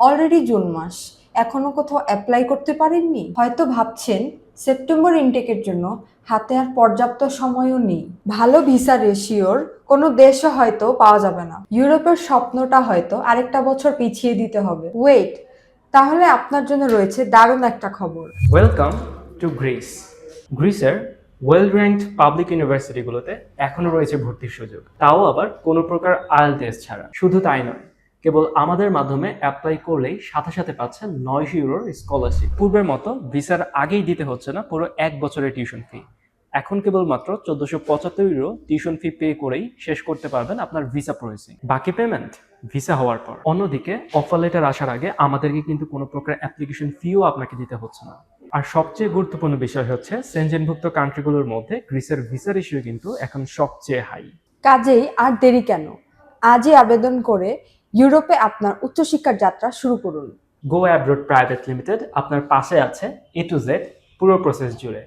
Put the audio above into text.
Already June মাস, এখনো কোথাও apply করতে পারেননি। হয়তো ভাবছেন সেপ্টেম্বর ইনটেকের জন্য হাতে আর পর্যাপ্ত সময়ও নেই। ভালো ভিসা রেশিওর কোনো দেশও হয়তো পাওয়া যাবে না। ইউরোপের স্বপ্নটা হয়তো আরেকটা বছর পিছিয়ে দিতে হবে। ওয়েট, তাহলে আপনার জন্য রয়েছে দারুণ একটা খবর। Welcome to Greece. গ্রিসের ওয়েল র্যাঙ্কড পাবলিক ইউনিভার্সিটিগুলোতে এখনো রয়েছে ভর্তির সুযোগ, তাও আবার কোনো প্রকার আইএলটিএস ছাড়া। শুধু তাই নয়, কেবল আমাদের মাধ্যমে অ্যাপ্লাই করলেই সাথে সাথে পাচ্ছেন 900 ইউরোর স্কলারশিপ। পূর্বের মতো ভিসার আগেই দিতে হচ্ছে না পুরো 1 বছরের টিউশন ফি। এখন কেবলমাত্র 1475 ইউরো টিউশন ফি পে করেই শেষ করতে পারবেন আপনার ভিসা প্রসেসিং। বাকি পেমেন্ট ভিসা হওয়ার পর। অন্যদিকে অফার লেটার আসার আগে আমাদেরকে কিন্তু কোনো প্রকার অ্যাপ্লিকেশন ফিও আপনাকে দিতে হচ্ছে না। আর সবচেয়ে গুরুত্বপূর্ণ বিষয় হচ্ছে সেনজেনভুক্ত কান্ট্রিগুলোর মধ্যে গ্রিসের ভিসা রেশিও কিন্তু এখন সবচেয়ে হাই। কাজেই আর দেরি কেন, আজই আবেদন করে ইউরোপে আপনার উচ্চশিক্ষার যাত্রা শুরু করুন। গো অ্যাব্রড প্রাইভেট লিমিটেড আপনার পাশে আছে A to Z পুরো প্রসেস জুড়ে।